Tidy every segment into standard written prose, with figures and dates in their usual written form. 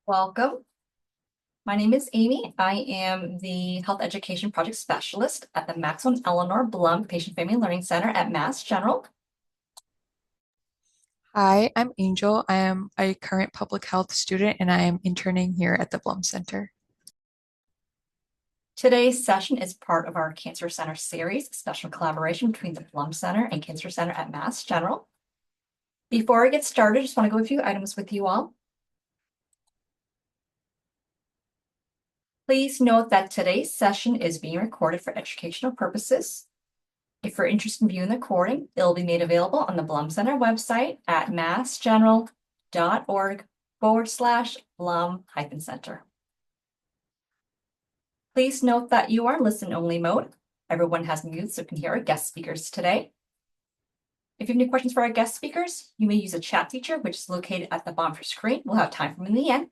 Welcome. My name is Amy. I am the Health Education Project Specialist at the Maxwell and Eleanor Blum Patient Family Learning Center at Mass General. Hi, I'm Angel. I am a current public health student and I am interning here at the Blum Center. Today's session is part of our Cancer Center series, a special collaboration between the Blum Center and Cancer Center at Mass General. Before I get started, I just want to go a few items with you all. Please note that today's session is being recorded for educational purposes. If you're interested in viewing the recording, it'll be made available on the Blum Center website at massgeneral.org/Blum-Center. Please note that you are in listen-only mode. Everyone has mute so you can hear our guest speakers today. If you have any questions for our guest speakers, you may use a chat feature, which is located at the bottom of your screen. We'll have time for them in the end.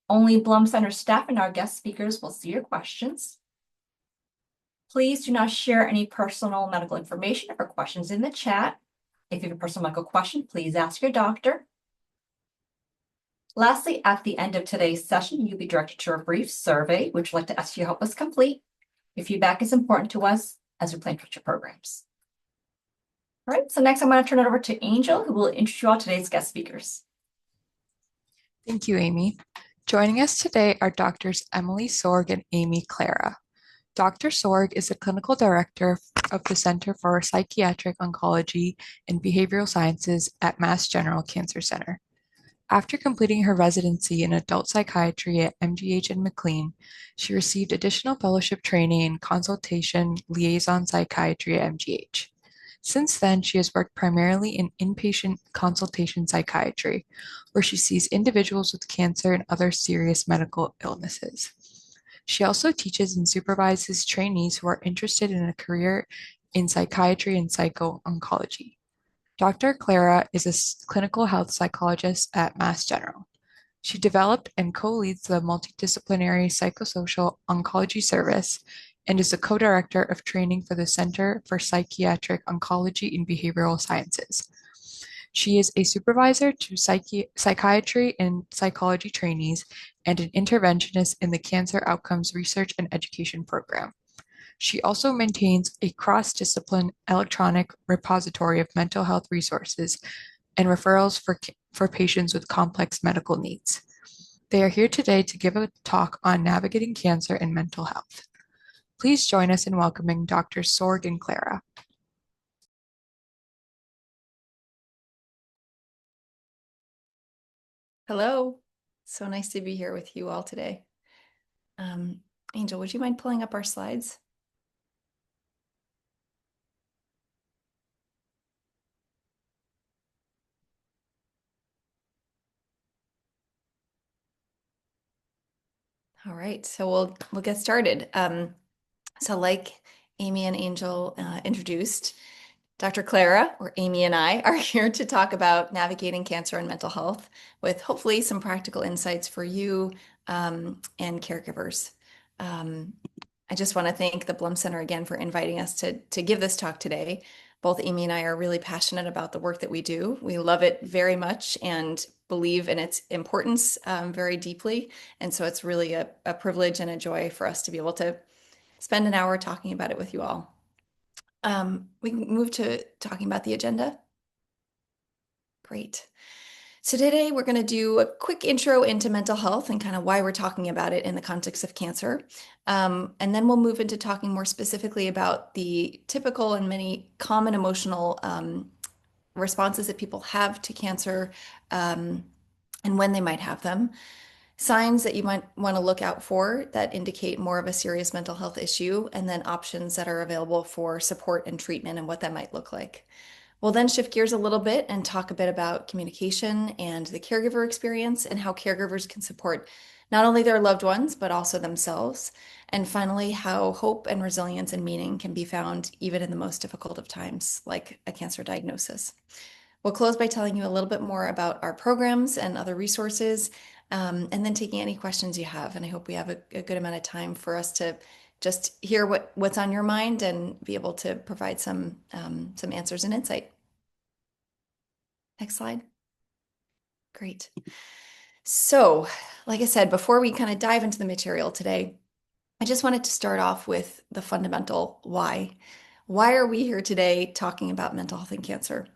Only Blum Center staff and our guest speakers will see your questions. Please do not share any personal medical information or questions in the chat. If you have a personal medical question, please ask your doctor. Lastly, at the end of today's session, you'll be directed to a brief survey, which we'd like to ask you to help us complete. Your feedback is important to us as we plan future programs. All right, so next I'm going to turn it over to Angel, who will introduce you all today's guest speakers. Thank you, Amy. Joining us today are Doctors Emily Sorg and Amy Clara. Dr. Sorg is the clinical director of the Center for Psychiatric Oncology and Behavioral Sciences at Mass General Cancer Center. After completing her residency in adult psychiatry at MGH and McLean, she received additional fellowship training in consultation liaison psychiatry at MGH. Since then, she has worked primarily in inpatient consultation psychiatry, where she sees individuals with cancer and other serious medical illnesses. She also teaches and supervises trainees who are interested in a career in psychiatry and psycho-oncology. Dr. Clara is a clinical health psychologist at Mass General. She developed and co-leads the multidisciplinary psychosocial oncology service and is the co-director of training for the Center for Psychiatric Oncology and Behavioral Sciences. She is a supervisor to psychiatry and psychology trainees and an interventionist in the Cancer Outcomes Research and Education Program. She also maintains a cross-discipline electronic repository of mental health resources and referrals for patients with complex medical needs. They are here today to give a talk on navigating cancer and mental health. Please join us in welcoming Drs. Sorg and Clara. Hello. So nice to be here with you all today. Angel, would you mind pulling up our slides? All right, so we'll get started. So like Amy and Angel introduced, Dr. Clara, or Amy, and I are here to talk about navigating cancer and mental health with hopefully some practical insights for you and caregivers. I just want to thank the Blum Center again for inviting us to give this talk today. Both Amy and I are really passionate about the work that we do. We love it very much and believe in its importance very deeply. And so it's really a privilege and a joy for us to be able to spend an hour talking about it with you all. We can move to talking about the agenda. Great. So today we're going to do a quick intro into mental health and kind of why we're talking about it in the context of cancer. And then we'll move into talking more specifically about the typical and many common emotional responses that people have to cancer and when they might have them. Signs that you might want to look out for that indicate more of a serious mental health issue, and then options that are available for support and treatment and what that might look like. We'll then shift gears a little bit and talk a bit about communication and the caregiver experience and how caregivers can support not only their loved ones, but also themselves. And finally, how hope and resilience and meaning can be found even in the most difficult of times, like a cancer diagnosis. We'll close by telling you a little bit more about our programs and other resources, and then taking any questions you have. And I hope we have a good amount of time for us to just hear what's on your mind and be able to provide some answers and insight. Next slide. Great. So, like I said, before we kind of dive into the material today, I just wanted to start off with the fundamental why. Why are we here today talking about mental health and cancer?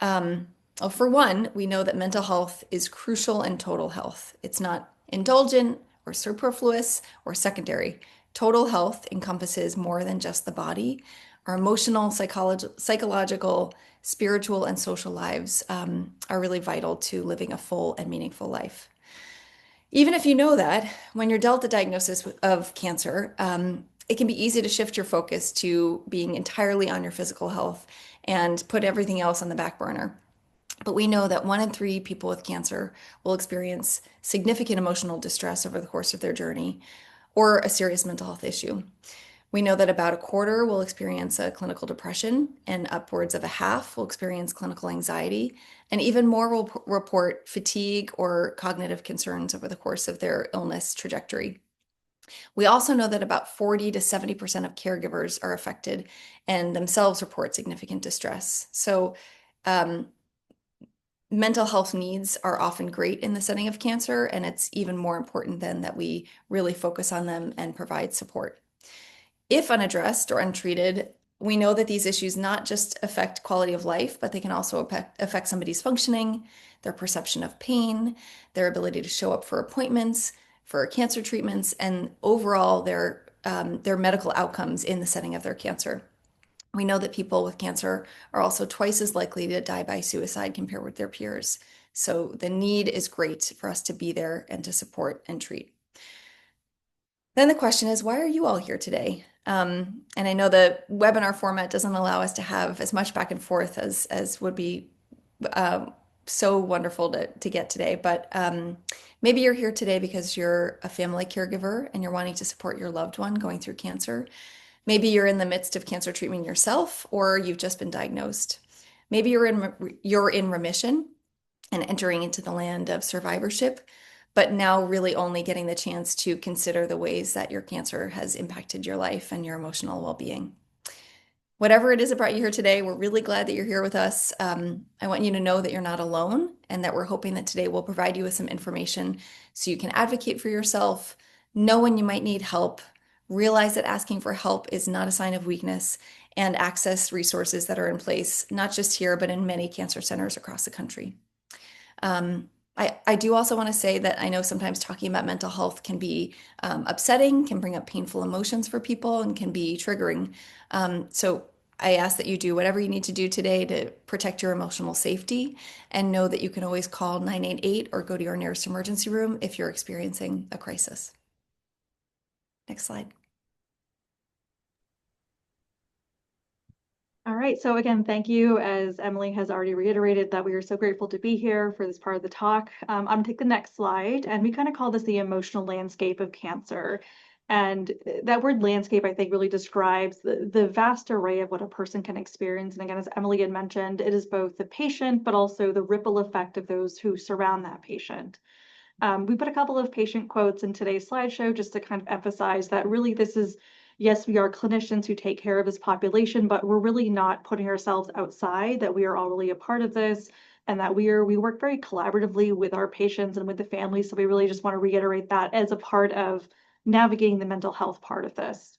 Um, well, for one, we know that mental health is crucial in total health. It's not indulgent or superfluous or secondary. Total health encompasses more than just the body. Our emotional, psychological, spiritual, and social lives are really vital to living a full and meaningful life. Even if you know that, when you're dealt a diagnosis of cancer, it can be easy to shift your focus to being entirely on your physical health and put everything else on the back burner. But we know that 1 in 3 people with cancer will experience significant emotional distress over the course of their journey or a serious mental health issue. We know that about a quarter will experience a clinical depression, and upwards of a half will experience clinical anxiety, and even more will report fatigue or cognitive concerns over the course of their illness trajectory. We also know that about 40 to 70% of caregivers are affected and themselves report significant distress. So, um, mental health needs are often great in the setting of cancer, and it's even more important then that we really focus on them and provide support. If unaddressed or untreated, we know that these issues not just affect quality of life, but they can also affect somebody's functioning, their perception of pain, their ability to show up for appointments, for cancer treatments, and overall their medical outcomes in the setting of their cancer. We know that people with cancer are also twice as likely to die by suicide compared with their peers. So the need is great for us to be there and to support and treat. Then the question is, why are you all here today? And I know the webinar format doesn't allow us to have as much back and forth as would be so wonderful to get today. But maybe you're here today because you're a family caregiver and you're wanting to support your loved one going through cancer. Maybe you're in the midst of cancer treatment yourself, or you've just been diagnosed. Maybe you're in remission and entering into the land of survivorship, but now really only getting the chance to consider the ways that your cancer has impacted your life and your emotional well-being. Whatever it is that brought you here today, we're really glad that you're here with us. I want you to know that you're not alone and that we're hoping that today will provide you with some information so you can advocate for yourself, know when you might need help, realize that asking for help is not a sign of weakness, and access resources that are in place, not just here, but in many cancer centers across the country. I do also want to say that I know sometimes talking about mental health can be upsetting, can bring up painful emotions for people, and can be triggering. So I ask that you do whatever you need to do today to protect your emotional safety, and know that you can always call 988 or go to your nearest emergency room if you're experiencing a crisis. Next slide. All right, so again, thank you. As Emily has already reiterated, that we are so grateful to be here for this part of the talk. I'm going to take the next slide, and we kind of call this the emotional landscape of cancer. And that word landscape, I think, really describes the vast array of what a person can experience. And again, as Emily had mentioned, it is both the patient, but also the ripple effect of those who surround that patient. We put a couple of patient quotes in today's slideshow just to kind of emphasize that really this is, yes, we are clinicians who take care of this population, but we're really not putting ourselves outside, that we are all really a part of this, and that we work very collaboratively with our patients and with the families. So we really just want to reiterate that as a part of navigating the mental health part of this.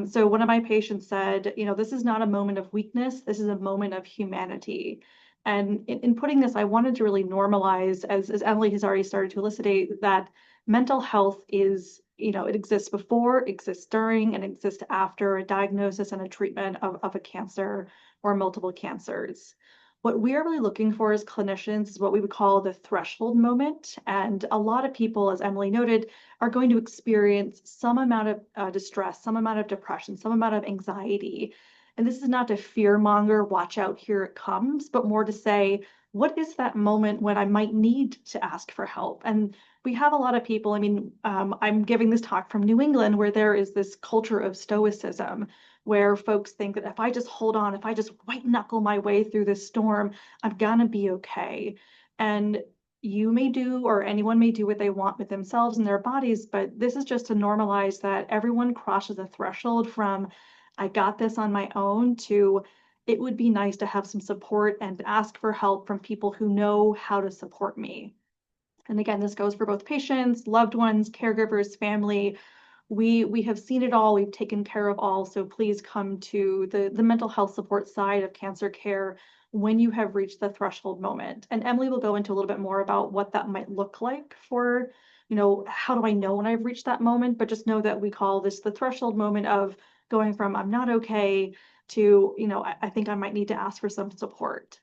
So one of my patients said, this is not a moment of weakness, this is a moment of humanity. And in putting this, I wanted to really normalize, as Emily has already started to elucidate, that mental health is, it exists before, exists during, and exists after a diagnosis and a treatment of a cancer or multiple cancers. What we are really looking for as clinicians is what we would call the threshold moment. And a lot of people, as Emily noted, are going to experience some amount of distress, some amount of depression, some amount of anxiety. And this is not to fear monger, watch out, here it comes, but more to say, what is that moment when I might need to ask for help? And we have a lot of people, I'm giving this talk from New England, where there is this culture of stoicism, where folks think that if I just hold on, if I just white knuckle my way through this storm, I'm gonna be okay. And you may do, or anyone may do what they want with themselves and their bodies, but this is just to normalize that everyone crosses a threshold from I got this on my own to it would be nice to have some support and ask for help from people who know how to support me. And again, this goes for both patients, loved ones, caregivers, family. We have seen it all, we've taken care of all, so please come to the mental health support side of cancer care when you have reached the threshold moment. And Emily will go into a little bit more about what that might look like for, how do I know when I've reached that moment? But just know that we call this the threshold moment of going from I'm not okay to, I think I might need to ask for some support.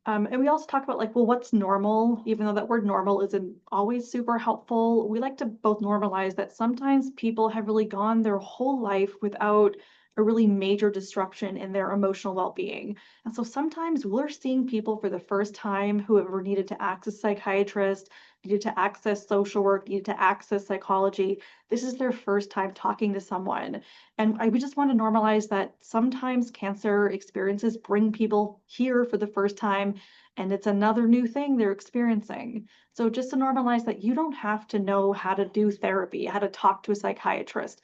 And we also talk about like, well, what's normal? Even though that word normal isn't always super helpful, we like to both normalize that sometimes people have really gone their whole life without a really major disruption in their emotional well-being. And so sometimes we're seeing people for the first time who have ever needed to access psychiatrist, needed to access social work, needed to access psychology. This is their first time talking to someone. And we just want to normalize that sometimes cancer experiences bring people here for the first time, and it's another new thing they're experiencing. So just to normalize that you don't have to know how to do therapy, how to talk to a psychiatrist.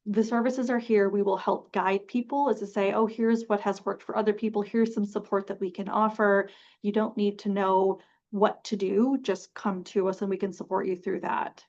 The services are here. We will help guide people as to say, oh, here's what has worked for other people. Here's some support that we can offer. You don't need to know what to do. Just come to us and we can support you through that.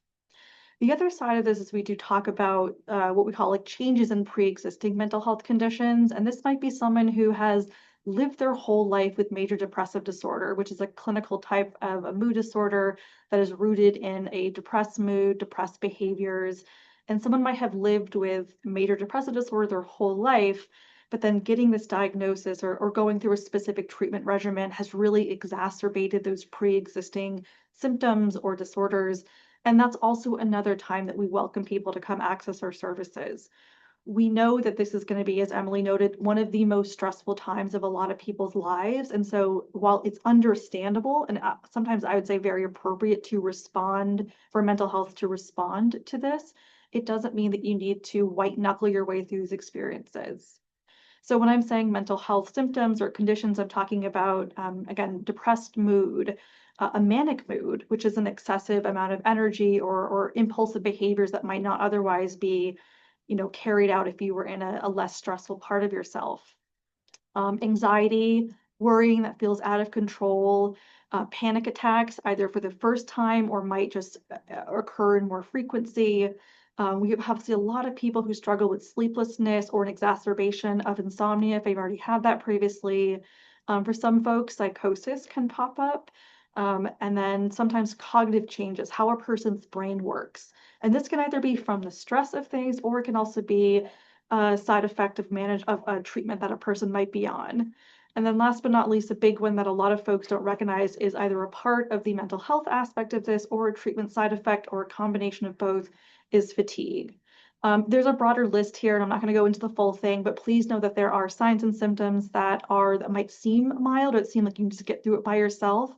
The other side of this is we do talk about what we call like changes in pre-existing mental health conditions. And this might be someone who has lived their whole life with major depressive disorder, which is a clinical type of a mood disorder that is rooted in a depressed mood, depressed behaviors. And someone might have lived with major depressive disorder their whole life, but then getting this diagnosis or going through a specific treatment regimen has really exacerbated those pre-existing symptoms or disorders. And that's also another time that we welcome people to come access our services. We know that this is going to be, as Emily noted, one of the most stressful times of a lot of people's lives. And so while it's understandable and sometimes I would say very appropriate to respond for mental health to respond to this, it doesn't mean that you need to white knuckle your way through these experiences. So when I'm saying mental health symptoms or conditions, I'm talking about, again, depressed mood, a manic mood, which is an excessive amount of energy or impulsive behaviors that might not otherwise be, carried out if you were in a less stressful part of yourself. Anxiety, worrying that feels out of control, panic attacks, either for the first time or might just occur in more frequency. We have seen a lot of people who struggle with sleeplessness or an exacerbation of insomnia if they've already had that previously. For some folks, psychosis can pop up. And then sometimes cognitive changes, how a person's brain works. And this can either be from the stress of things, or it can also be a side effect of a treatment that a person might be on. And then last but not least, a big one that a lot of folks don't recognize is either a part of the mental health aspect of this or a treatment side effect or a combination of both is fatigue. There's a broader list here, and I'm not going to go into the full thing, but please know that there are signs and symptoms that might seem mild or it seem like you can just get through it by yourself.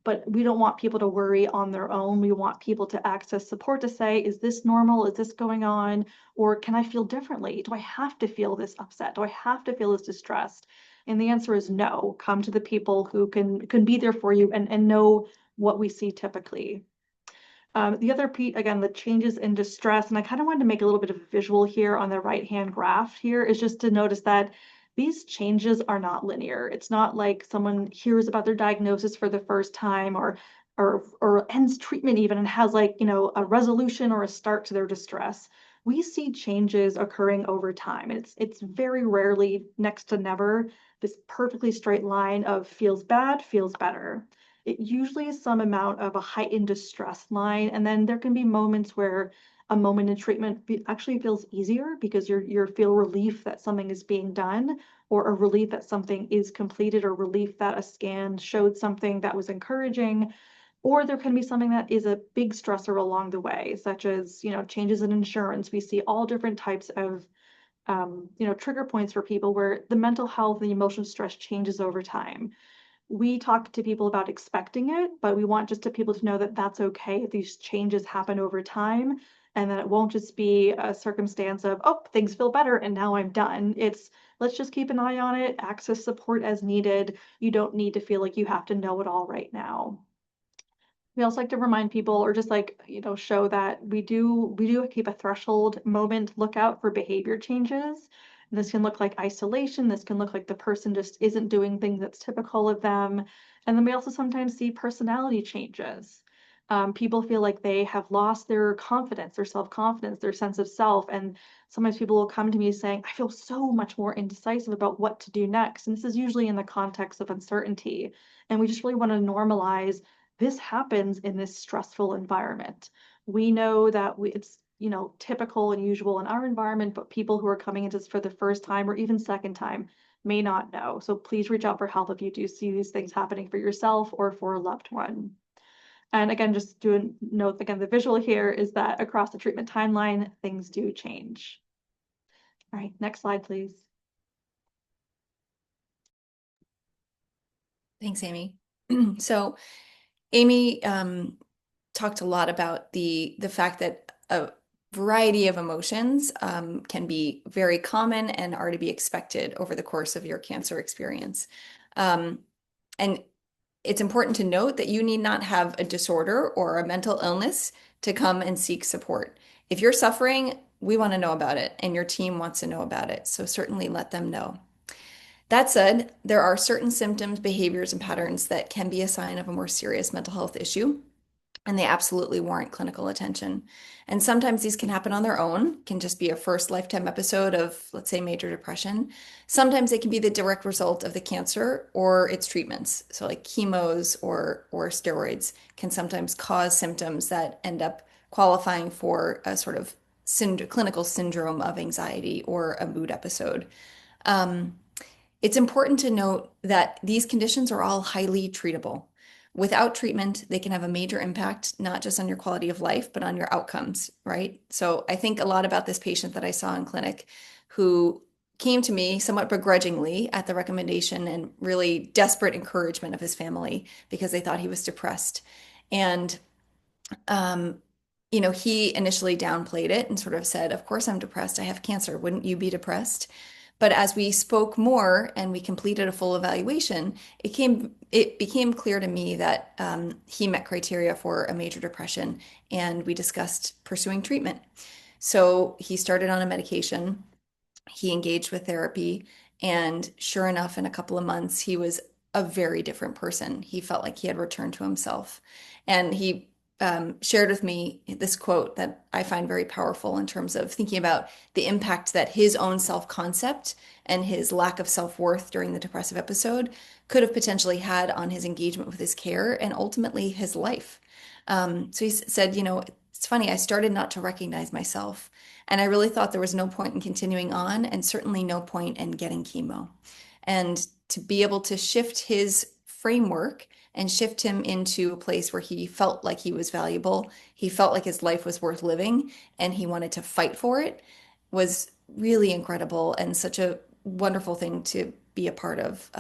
But we don't want people to worry on their own. We want people to access support to say, is this normal? Is this going on? Or can I feel differently? Do I have to feel this upset? Do I have to feel this distressed? And the answer is no. Come to the people who can be there for you and know what we see typically. The other piece, again, the changes in distress, and I kind of wanted to make a little bit of a visual here on the right-hand graph here, is just to notice that these changes are not linear. It's not like someone hears about their diagnosis for the first time or ends treatment even and has like, a resolution or a start to their distress. We see changes occurring over time. It's very rarely, next to never, this perfectly straight line of feels bad, feels better. It usually is some amount of a heightened distress line, and then there can be moments where a moment in treatment actually feels easier because you feel relief that something is being done, or a relief that something is completed, or relief that a scan showed something that was encouraging. Or there can be something that is a big stressor along the way, such as, changes in insurance. We see all different types of trigger points for people where the mental health and the emotional stress changes over time. We talk to people about expecting it, but we want just to people to know that that's okay if these changes happen over time, and that it won't just be a circumstance of, oh, things feel better and now I'm done. It's let's just keep an eye on it, access support as needed. You don't need to feel like you have to know it all right now. We also like to remind people or just like, show that we do keep a threshold moment, look out for behavior changes. This can look like isolation. This can look like the person just isn't doing things that's typical of them. And then we also sometimes see personality changes. People feel like they have lost their confidence, their self-confidence, their sense of self. And sometimes people will come to me saying, I feel so much more indecisive about what to do next. And this is usually in the context of uncertainty. And we just really want to normalize this happens in this stressful environment. We know that it's typical and usual in our environment, but people who are coming into this for the first time or even second time may not know. So please reach out for help if you do see these things happening for yourself or for a loved one. And again, just to note, again, the visual here is that across the treatment timeline, things do change. All right, next slide, please. Thanks, Amy. So Amy talked a lot about the fact that a variety of emotions can be very common and are to be expected over the course of your cancer experience. And it's important to note that you need not have a disorder or a mental illness to come and seek support. If you're suffering, we want to know about it, and your team wants to know about it. So certainly let them know. That said, there are certain symptoms, behaviors, and patterns that can be a sign of a more serious mental health issue, and they absolutely warrant clinical attention. And sometimes these can happen on their own, can just be a first lifetime episode of, let's say, major depression. Sometimes it can be the direct result of the cancer or its treatments. So like chemos or steroids can sometimes cause symptoms that end up qualifying for a sort of clinical syndrome of anxiety or a mood episode. It's important to note that these conditions are all highly treatable. Without treatment, they can have a major impact, not just on your quality of life, but on your outcomes, right? So I think a lot about this patient that I saw in clinic who came to me somewhat begrudgingly at the recommendation and really desperate encouragement of his family because they thought he was depressed. And, he initially downplayed it and sort of said, of course I'm depressed. I have cancer. Wouldn't you be depressed? But as we spoke more and we completed a full evaluation, it became clear to me that he met criteria for a major depression, and we discussed pursuing treatment. So he started on a medication, he engaged with therapy, and sure enough, in a couple of months, he was a very different person. He felt like he had returned to himself. And he shared with me this quote that I find very powerful in terms of thinking about the impact that his own self-concept and his lack of self-worth during the depressive episode could have potentially had on his engagement with his care and ultimately his life. So he said, it's funny, I started not to recognize myself. And I really thought there was no point in continuing on, and certainly no point in getting chemo. And to be able to shift his framework and shift him into a place where he felt like he was valuable, he felt like his life was worth living, and he wanted to fight for it, was really incredible and such a wonderful thing to be a part of.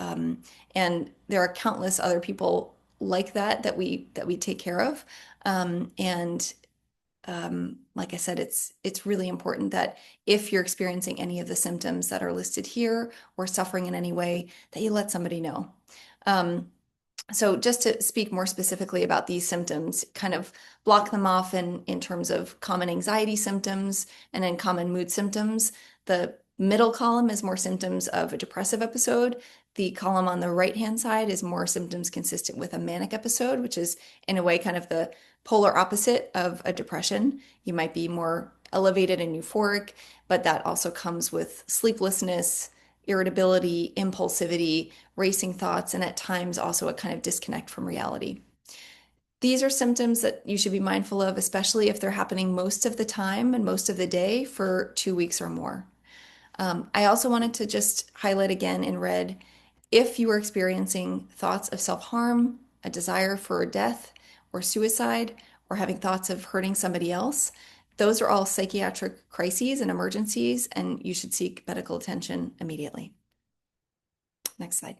And there are countless other people like that we take care of. Like I said, it's really important that if you're experiencing any of the symptoms that are listed here or suffering in any way, that you let somebody know. So just to speak more specifically about these symptoms, kind of block them off in terms of common anxiety symptoms and then common mood symptoms. The middle column is more symptoms of a depressive episode. The column on the right-hand side is more symptoms consistent with a manic episode, which is in a way kind of the polar opposite of a depression. You might be more elevated and euphoric, but that also comes with sleeplessness, irritability, impulsivity, racing thoughts, and at times also a kind of disconnect from reality. These are symptoms that you should be mindful of, especially if they're happening most of the time and most of the day for 2 weeks or more. I also wanted to just highlight again in red, if you are experiencing thoughts of self-harm, a desire for death or suicide, or having thoughts of hurting somebody else, those are all psychiatric crises and emergencies, and you should seek medical attention immediately. Next slide.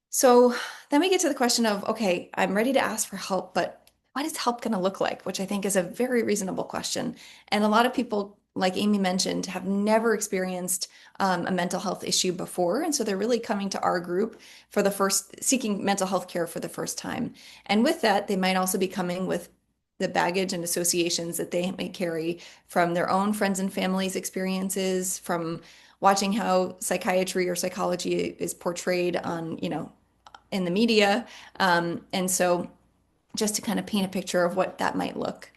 So then we get to the question of, okay, I'm ready to ask for help, but what is help going to look like? Which I think is a very reasonable question. And a lot of people, like Amy mentioned, have never experienced a mental health issue before. And so they're really coming to our group for seeking mental health care for the first time. And with that, they might also be coming with the baggage and associations that they may carry from their own friends and family's experiences, from watching how psychiatry or psychology is portrayed on, in the media. And so just to kind of paint a picture of what that might look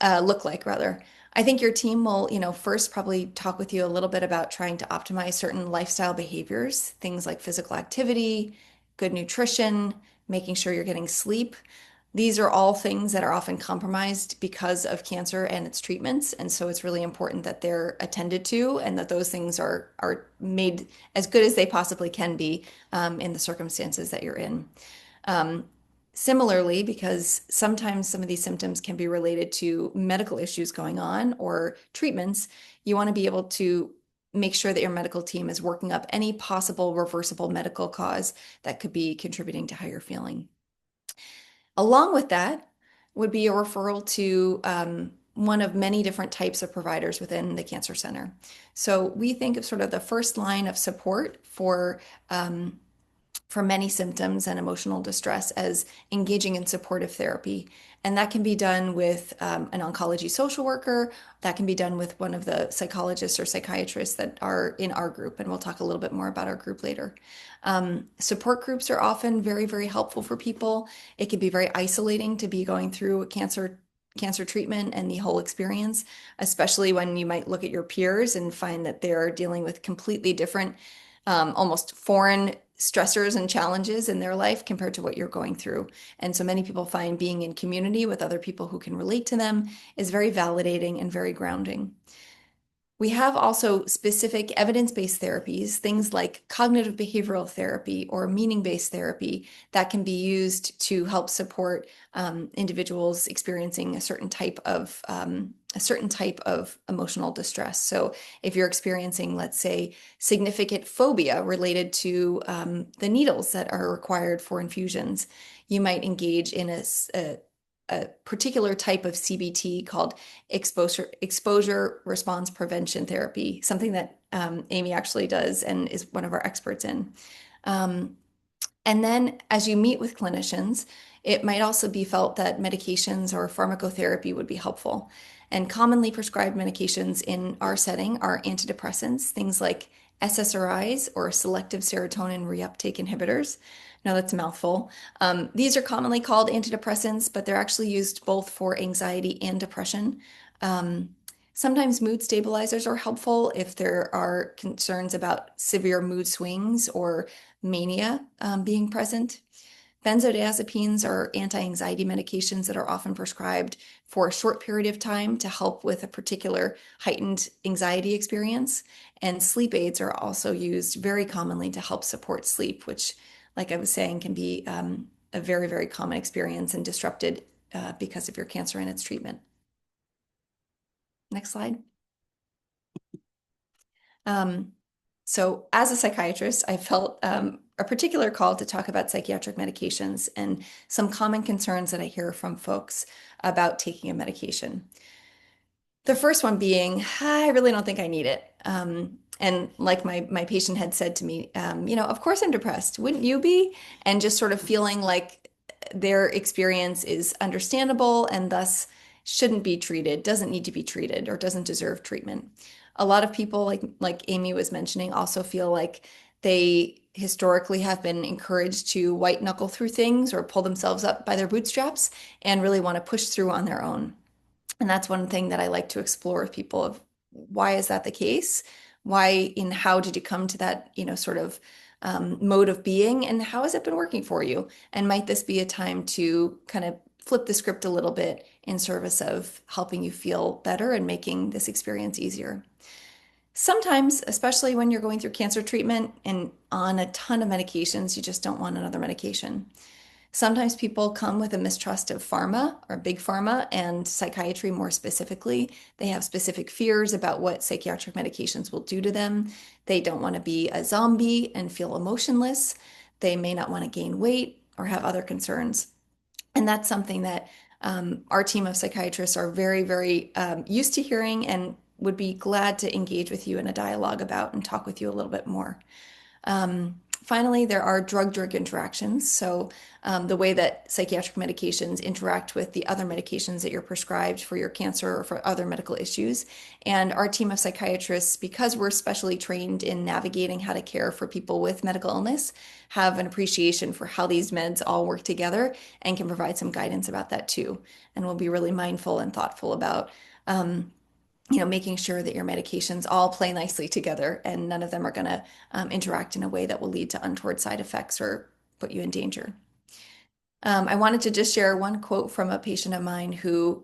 like rather. I think your team will, first probably talk with you a little bit about trying to optimize certain lifestyle behaviors, things like physical activity, good nutrition, making sure you're getting sleep. These are all things that are often compromised because of cancer and its treatments. And so it's really important that they're attended to and that those things are made as good as they possibly can be in the circumstances that you're in. Um, Similarly, because sometimes some of these symptoms can be related to medical issues going on or treatments, you want to be able to make sure that your medical team is working up any possible reversible medical cause that could be contributing to how you're feeling. Along with that would be a referral to one of many different types of providers within the Cancer Center. So we think of sort of the first line of support for many symptoms and emotional distress as engaging in supportive therapy. And that can be done with an oncology social worker. That can be done with one of the psychologists or psychiatrists that are in our group. And we'll talk a little bit more about our group later. Support groups are often very, very helpful for people. It can be very isolating to be going through a cancer treatment and the whole experience, especially when you might look at your peers and find that they're dealing with completely different, almost foreign stressors and challenges in their life compared to what you're going through. And so many people find being in community with other people who can relate to them is very validating and very grounding. We have also specific evidence-based therapies, things like cognitive behavioral therapy or meaning-based therapy that can be used to help support individuals experiencing a certain type of emotional distress. So if you're experiencing, let's say, significant phobia related to the needles that are required for infusions, you might engage in a particular type of CBT called exposure response prevention therapy, something that Amy actually does and is one of our experts in. And then as you meet with clinicians, it might also be felt that medications or pharmacotherapy would be helpful. And commonly prescribed medications in our setting are antidepressants, things like SSRIs or selective serotonin reuptake inhibitors. No, that's a mouthful. These are commonly called antidepressants, but they're actually used both for anxiety and depression. Sometimes mood stabilizers are helpful if there are concerns about severe mood swings or mania being present. Benzodiazepines are anti-anxiety medications that are often prescribed for a short period of time to help with a particular heightened anxiety experience. And sleep aids are also used very commonly to help support sleep, which, like I was saying, can be a very, very common experience and disrupted because of your cancer and its treatment. Next slide. So as a psychiatrist, I felt a particular call to talk about psychiatric medications and some common concerns that I hear from folks about taking a medication. The first one being, I really don't think I need it. And like my patient had said to me, of course I'm depressed. Wouldn't you be? And just sort of feeling like their experience is understandable and thus shouldn't be treated, doesn't need to be treated, or doesn't deserve treatment. A lot of people, like Amy was mentioning, also feel like they historically have been encouraged to white knuckle through things or pull themselves up by their bootstraps and really want to push through on their own. And that's one thing that I like to explore with people of why is that the case? How did you come to that, sort of mode of being, and how has it been working for you? And might this be a time to kind of flip the script a little bit in service of helping you feel better and making this experience easier? Sometimes, especially when you're going through cancer treatment and on a ton of medications, you just don't want another medication. Sometimes people come with a mistrust of pharma or big pharma and psychiatry more specifically. They have specific fears about what psychiatric medications will do to them. They don't want to be a zombie and feel emotionless. They may not want to gain weight or have other concerns. And that's something that our team of psychiatrists are very, very used to hearing and would be glad to engage with you in a dialogue about and talk with you a little bit more. Finally, there are drug-drug interactions. So the way that psychiatric medications interact with the other medications that you're prescribed for your cancer or for other medical issues. And our team of psychiatrists, because we're specially trained in navigating how to care for people with medical illness, have an appreciation for how these meds all work together and can provide some guidance about that too. And we'll be really mindful and thoughtful about making sure that your medications all play nicely together and none of them are going to interact in a way that will lead to untoward side effects or put you in danger. I wanted to just share one quote from a patient of mine who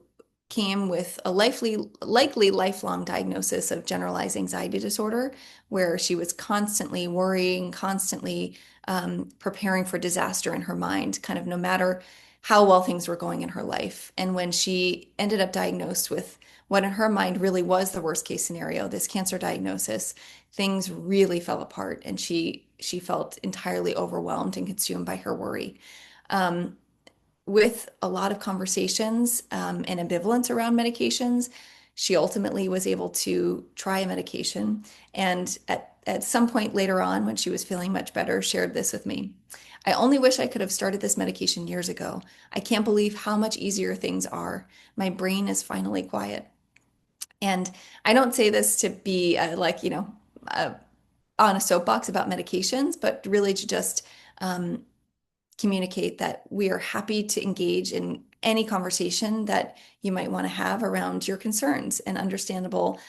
came with a likely lifelong diagnosis of generalized anxiety disorder, where she was constantly worrying, constantly preparing for disaster in her mind, kind of no matter how well things were going in her life. And when she ended up diagnosed with what in her mind really was the worst case scenario, this cancer diagnosis, things really fell apart and she felt entirely overwhelmed and consumed by her worry. With a lot of conversations and ambivalence around medications, she ultimately was able to try a medication. And at some point later on, when she was feeling much better, shared this with me. I only wish I could have started this medication years ago. I can't believe how much easier things are. My brain is finally quiet. And I don't say this to be on a soapbox about medications, but really to just communicate that we are happy to engage in any conversation that you might want to have around your concerns and understandable,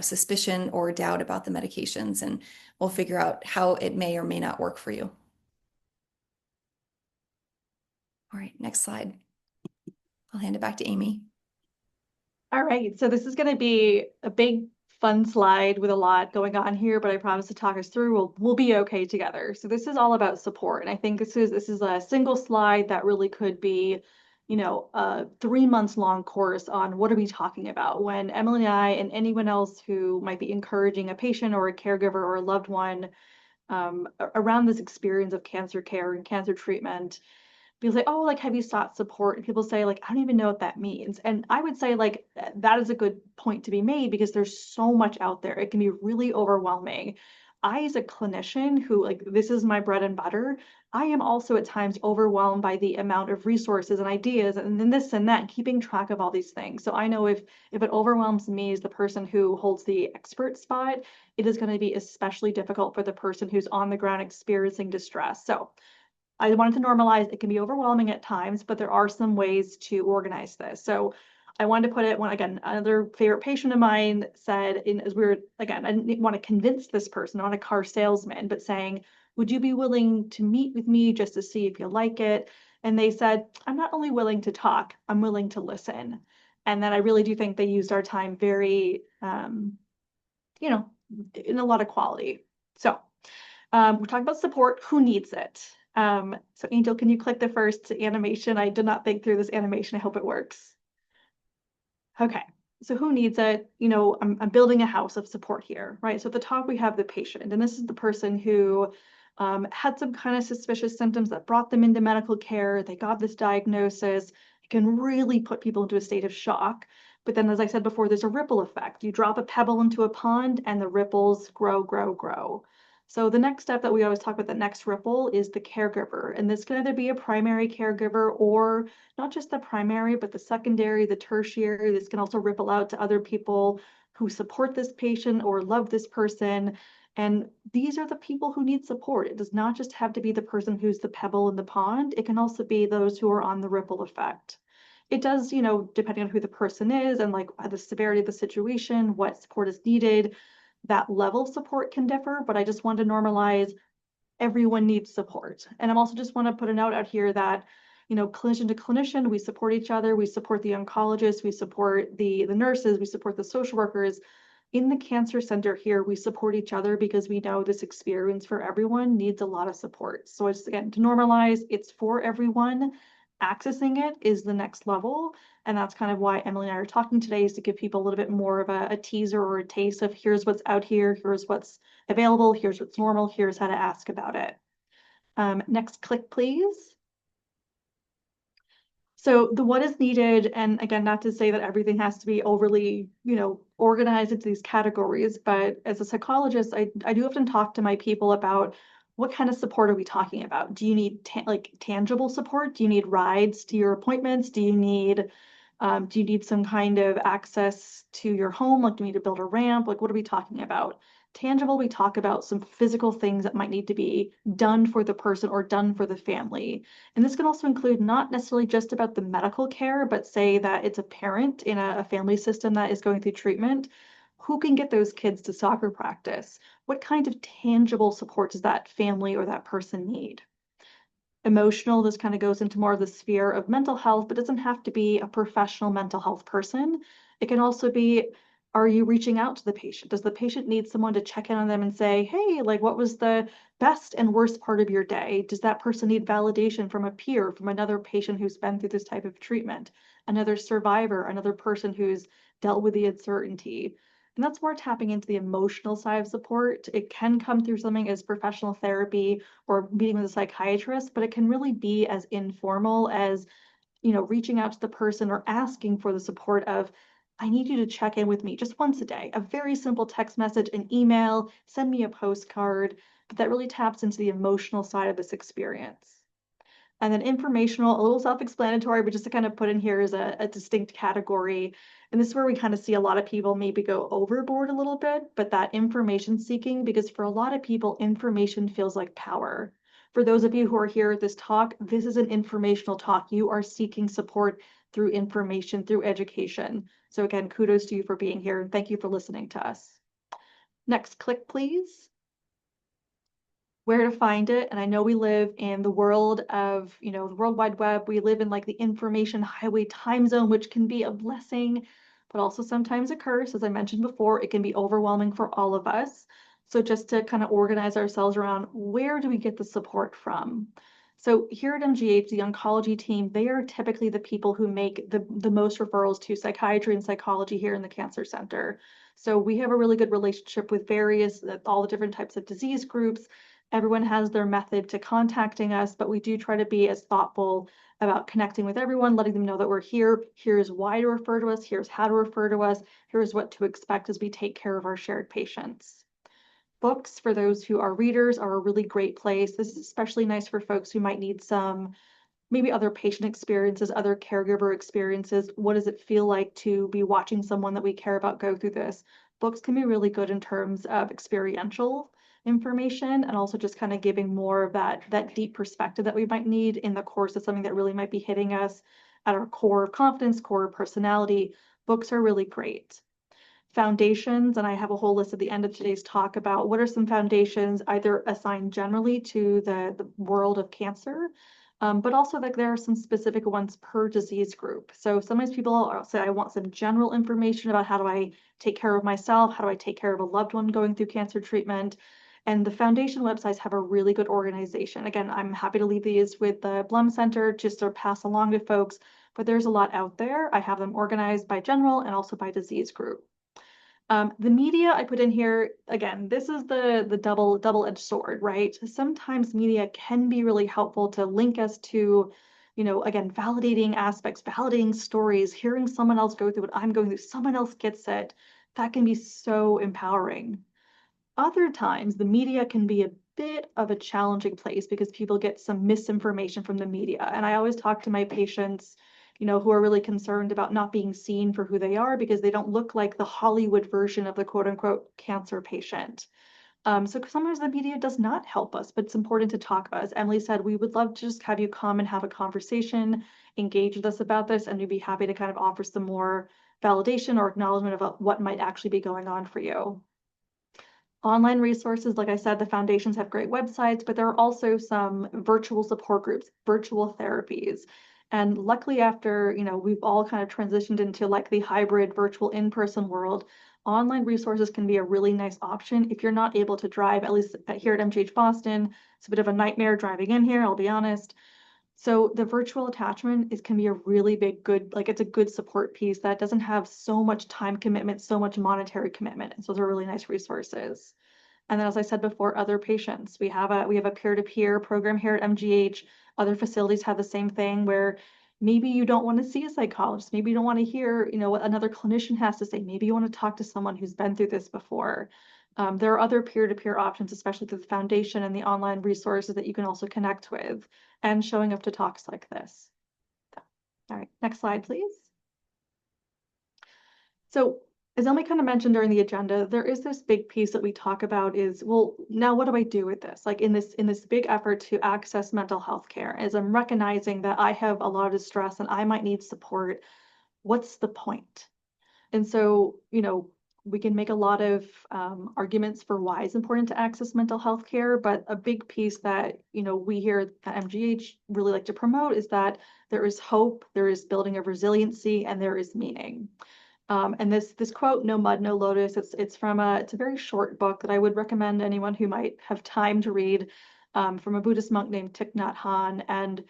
suspicion or doubt about the medications, and we'll figure out how it may or may not work for you. All right, next slide. I'll hand it back to Amy. All right, so this is going to be a big fun slide with a lot going on here, but I promise to talk us through. We'll be okay together. So this is all about support, and I think this is a single slide that really could be, a 3 months long course on what are we talking about when Emily and I and anyone else who might be encouraging a patient or a caregiver or a loved one around this experience of cancer care and cancer treatment. People say, oh, like, have you sought support? And people say, like, I don't even know what that means. And I would say, like, that is a good point to be made because there's so much out there. It can be really overwhelming. I, as a clinician who, like, this is my bread and butter, I am also at times overwhelmed by the amount of resources and ideas and then this and that, and keeping track of all these things. So I know if it overwhelms me as the person who holds the expert spot, it is going to be especially difficult for the person who's on the ground experiencing distress. So I wanted to normalize, it can be overwhelming at times, but there are some ways to organize this. So I wanted to put it, again, another favorite patient of mine said, as we were, again, I didn't want to convince this person, not a car salesman, but saying, would you be willing to meet with me just to see if you like it? And they said, I'm not only willing to talk, I'm willing to listen. And then I really do think they used our time very, in a lot of quality. So we're talking about support, who needs it? So Angel, can you click the first animation? I did not think through this animation. I hope it works. Okay, so who needs it? I'm building a house of support here, right? So at the top, we have the patient, and this is the person who had some kind of suspicious symptoms that brought them into medical care. They got this diagnosis. It can really put people into a state of shock. But then, as I said before, there's a ripple effect. You drop a pebble into a pond and the ripples grow, grow, grow. So the next step that we always talk about, the next ripple, is the caregiver. And this can either be a primary caregiver or not just the primary, but the secondary, the tertiary. This can also ripple out to other people who support this patient or love this person. And these are the people who need support. It does not just have to be the person who's the pebble in the pond. It can also be those who are on the ripple effect. It does, depending on who the person is and like the severity of the situation, what support is needed, that level of support can differ, but I just want to normalize everyone needs support. And I'm also just want to put a note out here that, clinician to clinician, we support each other, we support the oncologists, we support the nurses, we support the social workers. In the cancer center here, we support each other because we know this experience for everyone needs a lot of support. So it's, again, to normalize, it's for everyone. Accessing it is the next level. And that's kind of why Emily and I are talking today, is to give people a little bit more of a teaser or a taste of here's what's out here, here's what's available, here's what's normal, here's how to ask about it. Next click, please. So the what is needed, and again, not to say that everything has to be overly, organized into these categories, but as a psychologist, I do often talk to my people about what kind of support are we talking about? Do you need like tangible support? Do you need rides to your appointments? Do you need some kind of access to your home? Like, do you need to build a ramp? Like, what are we talking about? Tangible, we talk about some physical things that might need to be done for the person or done for the family. And this can also include not necessarily just about the medical care, but say that it's a parent in a family system that is going through treatment. Who can get those kids to soccer practice? What kind of tangible support does that family or that person need? Emotional, this kind of goes into more of the sphere of mental health, but doesn't have to be a professional mental health person. It can also be, are you reaching out to the patient? Does the patient need someone to check in on them and say, hey, like, what was the best and worst part of your day? Does that person need validation from a peer, from another patient who's been through this type of treatment, another survivor, another person who's dealt with the uncertainty? And that's more tapping into the emotional side of support. It can come through something as professional therapy or meeting with a psychiatrist, but it can really be as informal as, reaching out to the person or asking for the support of, I need you to check in with me just once a day. A very simple text message, an email, send me a postcard, but that really taps into the emotional side of this experience. And then informational, a little self-explanatory, but just to kind of put in here as a distinct category. And this is where we kind of see a lot of people maybe go overboard a little bit, but that information seeking, because for a lot of people, information feels like power. For those of you who are here at this talk, this is an informational talk. You are seeking support through information, through education. So again, kudos to you for being here and thank you for listening to us. Next click, please. Where to find it. And I know we live in the world of, the World Wide Web. We live in like the information highway time zone, which can be a blessing, but also sometimes a curse. As I mentioned before, it can be overwhelming for all of us. So just to kind of organize ourselves around, where do we get the support from? So here at MGH, the oncology team, they are typically the people who make the most referrals to psychiatry and psychology here in the Cancer Center. So we have a really good relationship with all the different types of disease groups. Everyone has their method to contacting us, but we do try to be as thoughtful about connecting with everyone, letting them know that we're here. Here's why to refer to us. Here's how to refer to us. Here's what to expect as we take care of our shared patients. Books, for those who are readers, are a really great place. This is especially nice for folks who might need some maybe other patient experiences, other caregiver experiences. What does it feel like to be watching someone that we care about go through this? Books can be really good in terms of experiential information and also just kind of giving more of that deep perspective that we might need in the course of something that really might be hitting us at our core of confidence, core of personality. Books are really great. Foundations, and I have a whole list at the end of today's talk about what are some foundations either assigned generally to the world of cancer, but also like there are some specific ones per disease group. So sometimes people say, I want some general information about how do I take care of myself? How do I take care of a loved one going through cancer treatment? And the foundation websites have a really good organization. Again, I'm happy to leave these with the Blum Center just to pass along to folks, but there's a lot out there. I have them organized by general and also by disease group. The media I put in here, again, this is the double-edged sword, right? Sometimes media can be really helpful to link us to, again, validating aspects, validating stories, hearing someone else go through what I'm going through, someone else gets it. That can be so empowering. Other times, the media can be a bit of a challenging place because people get some misinformation from the media. And I always talk to my patients, who are really concerned about not being seen for who they are because they don't look like the Hollywood version of the quote unquote cancer patient. So sometimes the media does not help us, but it's important to talk about. As Emily said, we would love to just have you come and have a conversation, engage with us about this, and we'd be happy to kind of offer some more validation or acknowledgement about what might actually be going on for you. Online resources, like I said, the foundations have great websites, but there are also some virtual support groups, virtual therapies. And luckily after, we've all kind of transitioned into like the hybrid virtual in-person world, online resources can be a really nice option if you're not able to drive, at least here at MGH Boston. It's a bit of a nightmare driving in here, I'll be honest. So the virtual attachment can be a really it's a good support piece that doesn't have so much time commitment, so much monetary commitment. And so those are really nice resources. And then, as I said before, other patients. We have a peer-to-peer program here at MGH. Other facilities have the same thing where maybe you don't want to see a psychologist. Maybe you don't want to hear, what another clinician has to say. Maybe you want to talk to someone who's been through this before. There are other peer-to-peer options, especially through the foundation and the online resources that you can also connect with, and showing up to talks like this. All right, next slide, please. So as Emily kind of mentioned during the agenda, there is this big piece that we talk about is, well, now what do I do with this? Like in this big effort to access mental health care, as I'm recognizing that I have a lot of distress and I might need support, what's the point? And so, we can make a lot of arguments for why it's important to access mental health care, but a big piece that, we here at MGH really like to promote is that there is hope, there is building of resiliency, and there is meaning. And this quote, "No mud, no lotus," it's a very short book that I would recommend anyone who might have time to read, from a Buddhist monk named Thich Nhat Hanh. And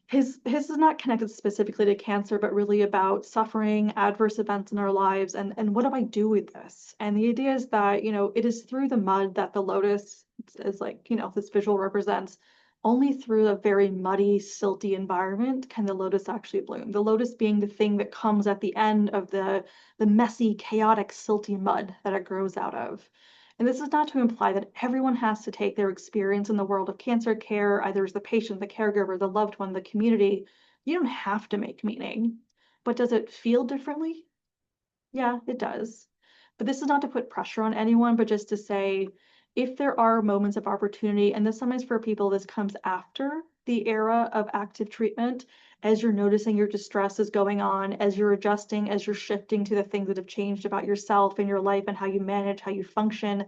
his is not connected specifically to cancer, but really about suffering, adverse events in our lives, and what do I do with this? And the idea is that, it is through the mud that the lotus is like, this visual represents. Only through a very muddy, silty environment can the lotus actually bloom. The lotus being the thing that comes at the end of the messy, chaotic, silty mud that it grows out of. And this is not to imply that everyone has to take their experience in the world of cancer care, either as the patient, the caregiver, the loved one, the community. You don't have to make meaning. But does it feel differently? Yeah, it does. But this is not to put pressure on anyone, but just to say, if there are moments of opportunity, and this sometimes for people, this comes after the era of active treatment, as you're noticing your distress is going on, as you're adjusting, as you're shifting to the things that have changed about yourself and your life and how you manage, how you function,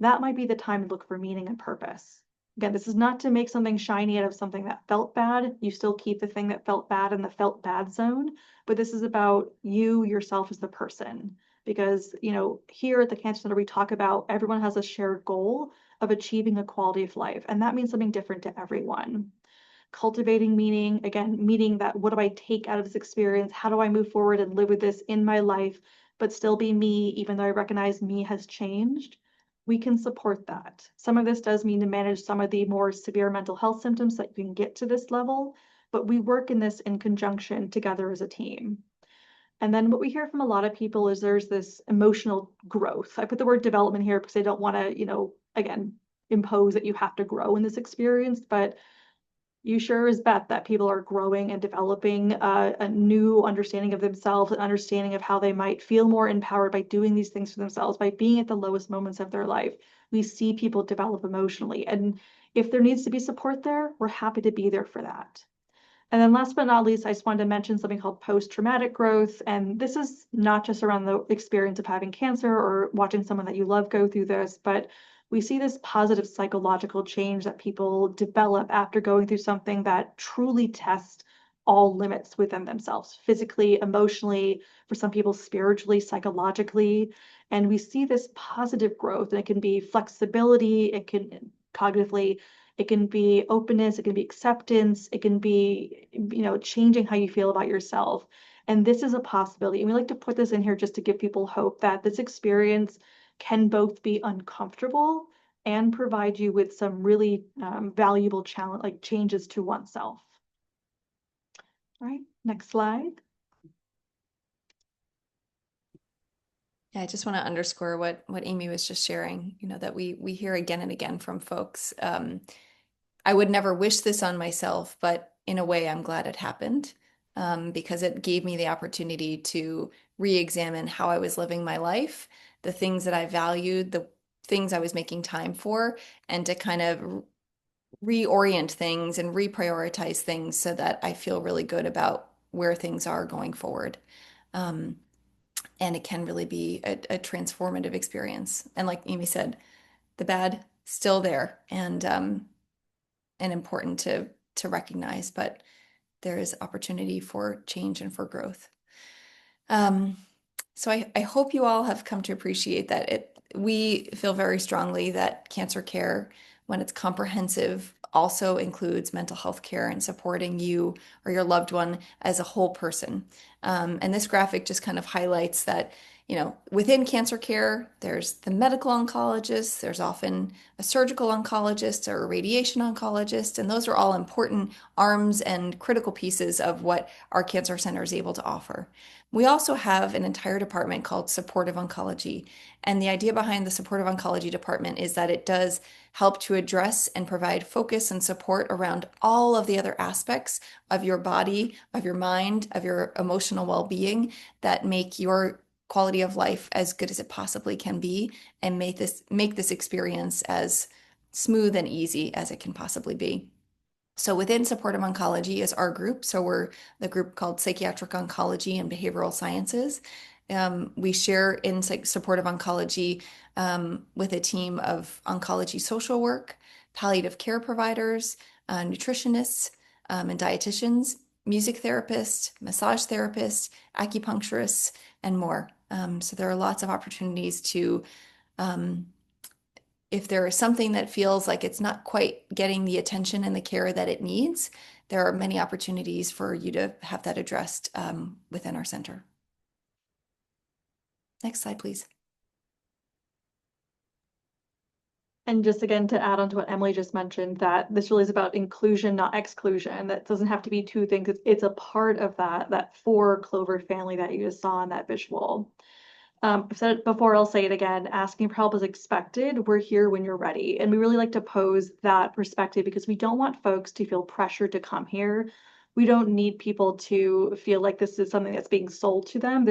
that might be the time to look for meaning and purpose. Again, this is not to make something shiny out of something that felt bad. You still keep the thing that felt bad in the felt bad zone, but this is about you yourself as the person. Because, here at the Cancer Center, we talk about everyone has a shared goal of achieving a quality of life, and that means something different to everyone. Cultivating meaning, again, meaning that what do I take out of this experience? How do I move forward and live with this in my life, but still be me, even though I recognize me has changed? We can support that. Some of this does mean to manage some of the more severe mental health symptoms that you can get to this level, but we work in this in conjunction together as a team. And then what we hear from a lot of people is there's this emotional growth. I put the word development here because I don't want to, again, impose that you have to grow in this experience, but you sure as bet that people are growing and developing a new understanding of themselves, an understanding of how they might feel more empowered by doing these things for themselves, by being at the lowest moments of their life. We see people develop emotionally. And if there needs to be support there, we're happy to be there for that. And then last but not least, I just wanted to mention something called post-traumatic growth. And this is not just around the experience of having cancer or watching someone that you love go through this, but we see this positive psychological change that people develop after going through something that truly tests all limits within themselves, physically, emotionally, for some people, spiritually, psychologically. And we see this positive growth, and it can be flexibility, it can cognitively, it can be openness, it can be acceptance, it can be, changing how you feel about yourself. And this is a possibility. And we like to put this in here just to give people hope that this experience can both be uncomfortable and provide you with some really valuable challenge, like changes to oneself. All right, next slide. Yeah, I just want to underscore what Amy was just sharing, that we hear again and again from folks. I would never wish this on myself, but in a way, I'm glad it happened, because it gave me the opportunity to re-examine how I was living my life, the things that I valued, the things I was making time for, and to kind of reorient things and reprioritize things so that I feel really good about where things are going forward. And it can really be a transformative experience. And like Amy said, the bad still there and important to recognize, but there is opportunity for change and for growth. So I hope you all have come to appreciate that we feel very strongly that cancer care, when it's comprehensive, also includes mental health care and supporting you or your loved one as a whole person. And this graphic just kind of highlights that, Within cancer care, there's the medical oncologist, there's often a surgical oncologist or a radiation oncologist, and those are all important arms and critical pieces of what our cancer center is able to offer. We also have an entire department called supportive oncology, and the idea behind the supportive oncology department is that it does help to address and provide focus and support around all of the other aspects of your body, of your mind, of your emotional well-being that make your quality of life as good as it possibly can be and make this experience as smooth and easy as it can possibly be. So within supportive oncology is our group. So we're the group called Psychiatric Oncology and Behavioral Sciences. We share in supportive oncology with a team of oncology social work, palliative care providers, nutritionists, and dietitians, music therapists, massage therapists, acupuncturists, and more. So there are lots of opportunities to, if there is something that feels like it's not quite getting the attention and the care that it needs, there are many opportunities for you to have that addressed within our center. Next slide, please. And just again, to add on to what Emily just mentioned, that this really is about inclusion, not exclusion. That doesn't have to be two things. It's a part of that four clover family that you just saw in that visual. I've said it before, I'll say it again, asking for help is expected. We're here when you're ready. And we really like to pose that perspective because we don't want folks to feel pressured to come here. We don't need people to feel like this is something that's being sold to them.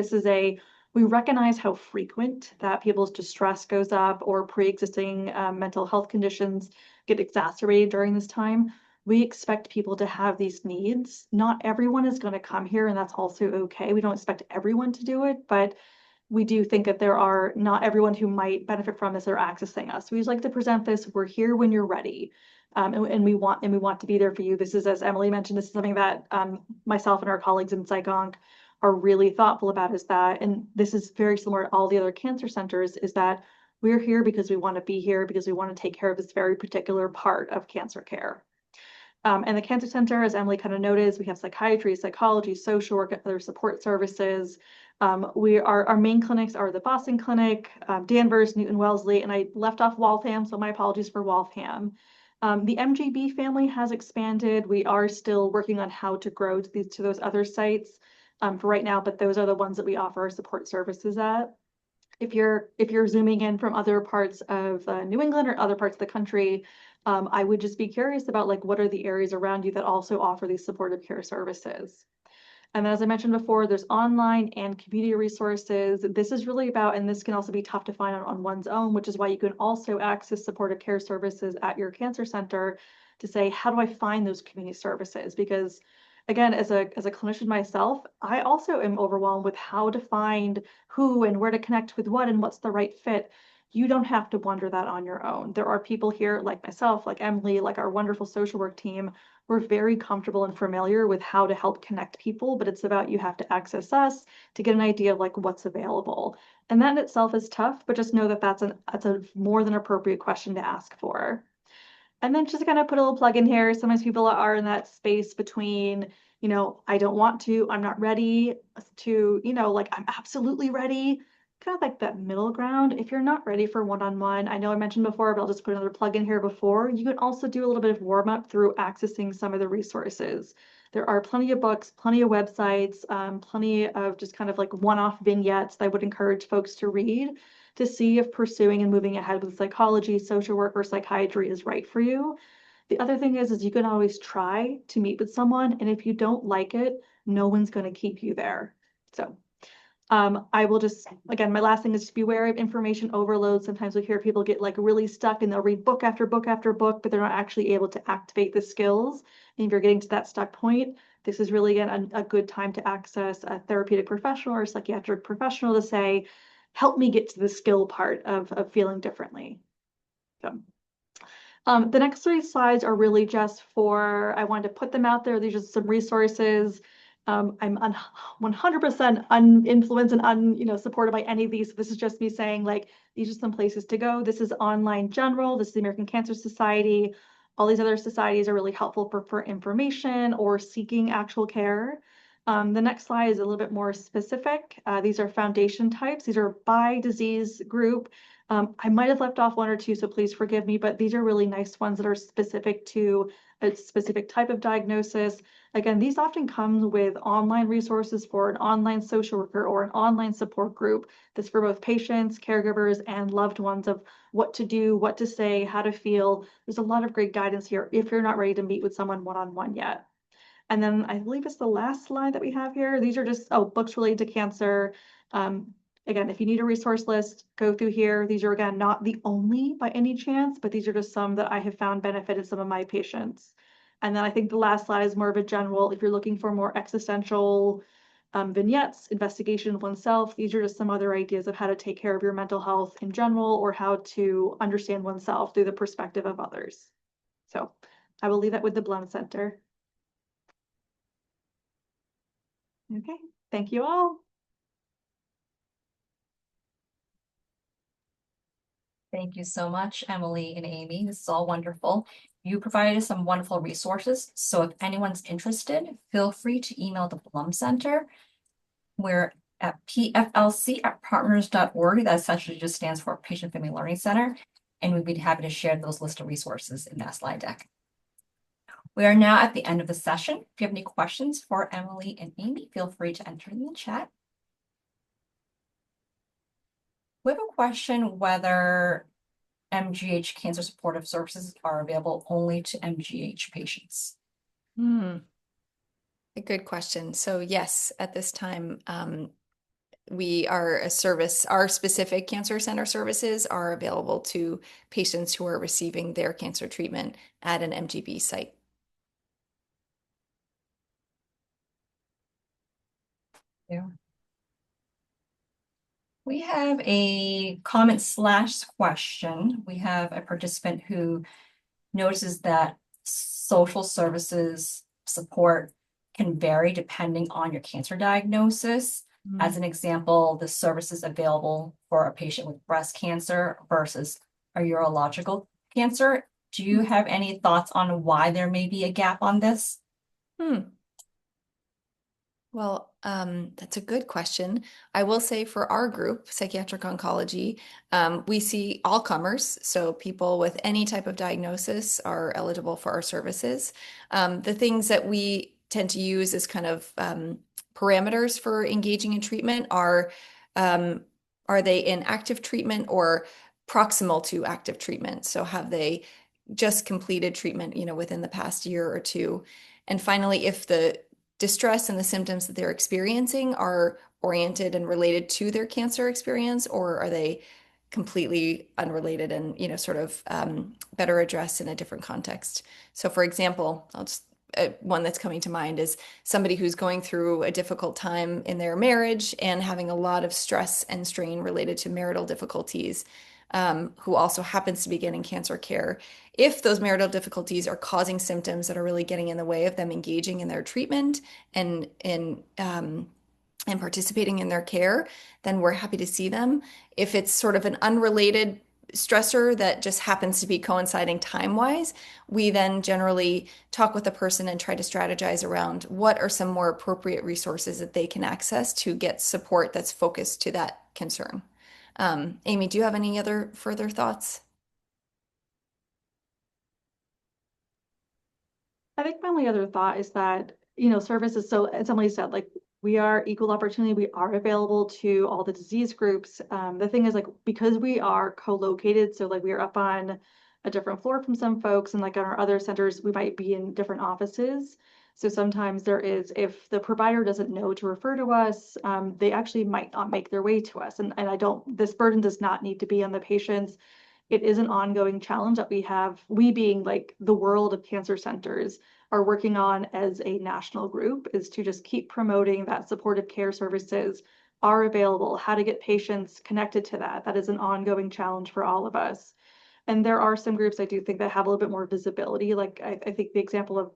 We recognize how frequent that people's distress goes up or pre-existing mental health conditions get exacerbated during this time. We expect people to have these needs. Not everyone is going to come here, and that's also okay. We don't expect everyone to do it, but we do think that there are not everyone who might benefit from this or accessing us. We just like to present this. We're here when you're ready. And we want to be there for you. This is, as Emily mentioned, this is something that myself and our colleagues in PsyOnc are really thoughtful about, is that, and this is very similar to all the other cancer centers, is that we're here because we want to be here, because we want to take care of this very particular part of cancer care. And the Cancer Center, as Emily kind of noted, we have psychiatry, psychology, social work, other support services. Our main clinics are the Boston Clinic, Danvers, Newton Wellesley, and I left off Waltham, so my apologies for Waltham. The MGB family has expanded. We are still working on how to grow to those other sites for right now, but those are the ones that we offer our support services at. If you're zooming in from other parts of New England or other parts of the country, I would just be curious about what are the areas around you that also offer these supportive care services. And then, as I mentioned before, there's online and community resources. This is really about, and this can also be tough to find on one's own, which is why you can also access supportive care services at your cancer center to say, how do I find those community services? Because again, as a clinician myself, I also am overwhelmed with how to find who and where to connect with what and what's the right fit. You don't have to wonder that on your own. There are people here like myself, like Emily, like our wonderful social work team. We're very comfortable and familiar with how to help connect people, but it's about you have to access us to get an idea of what's available. And that in itself is tough, but just know that that's a more than appropriate question to ask for. And then just to kind of put a little plug in here, sometimes people are in that space between, I don't want to, I'm not ready, to, I'm absolutely ready. Kind of like that middle ground. If you're not ready for one-on-one, I know I mentioned before, but I'll just put another plug in here before. You can also do a little bit of warm-up through accessing some of the resources. There are plenty of books, plenty of websites, plenty of just kind of one-off vignettes that I would encourage folks to read to see if pursuing and moving ahead with psychology, social work, or psychiatry is right for you. The other thing is you can always try to meet with someone, and if you don't like it, no one's going to keep you there. So I will just, again, my last thing is to be aware of information overload. Sometimes we hear people get really stuck and they'll read book after book after book, but they're not actually able to activate the skills. And if you're getting to that stuck point, this is really, again, a good time to access a therapeutic professional or a psychiatric professional to say, help me get to the skill part of feeling differently. So, the next 3 slides are really just for, I wanted to put them out there. These are some resources. I'm 100% uninfluenced and supported by any of these. So this is just me saying these are some places to go. This is Online General. This is the American Cancer Society. All these other societies are really helpful for information or seeking actual care. The next slide is a little bit more specific. These are foundation types. These are by disease group. I might have left off one or two, so please forgive me, but these are really nice ones that are specific to a specific type of diagnosis. Again, these often come with online resources for an online social worker or an online support group that's for both patients, caregivers, and loved ones of what to do, what to say, how to feel. There's a lot of great guidance here if you're not ready to meet with someone one-on-one yet. And then I believe it's the last slide that we have here. These are just, books related to cancer. Again, if you need a resource list, go through here. These are, again, not the only by any chance, but these are just some that I have found benefited some of my patients. And then I think the last slide is more of a general, if you're looking for more existential vignettes, investigation of oneself, these are just some other ideas of how to take care of your mental health in general, or how to understand oneself through the perspective of others. So I will leave that with the Blum Center. Okay, thank you all. Thank you so much, Emily and Amy. This is all wonderful. You provided some wonderful resources. So if anyone's interested, feel free to email the Blum Center. We're at pflc@partners.org. That essentially just stands for Patient Family Learning Center. And we'd be happy to share those list of resources in that slide deck. We are now at the end of the session. If you have any questions for Emily and Amy, feel free to enter in the chat. We have a question whether MGH cancer supportive services are available only to MGH patients. A good question. So yes, at this time, we are a service, our specific cancer center services are available to patients who are receiving their cancer treatment at an MGB site. Yeah. We have a comment/question. We have a participant who notices that social services support can vary depending on your cancer diagnosis. As an example, the services available for a patient with breast cancer versus a urological cancer. Do you have any thoughts on why there may be a gap on this? Well, that's a good question. I will say for our group, psychiatric oncology, we see all comers. So people with any type of diagnosis are eligible for our services. The things that we tend to use as kind of parameters for engaging in treatment are they in active treatment or proximal to active treatment? So have they just completed treatment, within the past year or two? And finally, if the distress and the symptoms that they're experiencing are oriented and related to their cancer experience, or are they completely unrelated and, sort of better addressed in a different context? So for example, one that's coming to mind is somebody who's going through a difficult time in their marriage and having a lot of stress and strain related to marital difficulties, who also happens to be getting cancer care. If those marital difficulties are causing symptoms that are really getting in the way of them engaging in their treatment and participating in their care, then we're happy to see them. If it's sort of an unrelated stressor that just happens to be coinciding time-wise, we then generally talk with the person and try to strategize around what are some more appropriate resources that they can access to get support that's focused to that concern. Amy, do you have any other further thoughts? I think my only other thought is that, services, so as Emily said, like, we are equal opportunity, we are available to all the disease groups. The thing is, like, because we are co-located, so like we are up on a different floor from some folks, and like on our other centers, we might be in different offices. So sometimes there is, if the provider doesn't know to refer to us, they actually might not make their way to us. And this burden does not need to be on the patients. It is an ongoing challenge that we being like the world of cancer centers are working on as a national group, is to just keep promoting that supportive care services are available, how to get patients connected to that. That is an ongoing challenge for all of us. And there are some groups I do think that have a little bit more visibility. Like I think the example of,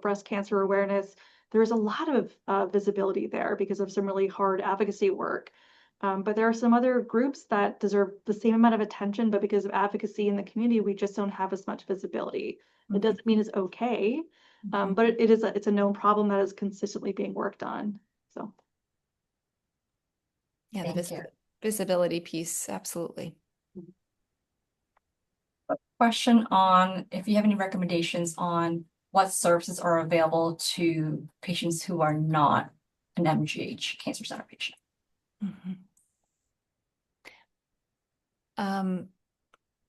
breast cancer awareness, there is a lot of visibility there because of some really hard advocacy work. But there are some other groups that deserve the same amount of attention, but because of advocacy in the community, we just don't have as much visibility. It doesn't mean it's okay, But it's a known problem that is consistently being worked on. So Yeah, the Thank you. visibility piece, absolutely. Question on if you have any recommendations on what services are available to patients who are not an MGH Cancer Center patient.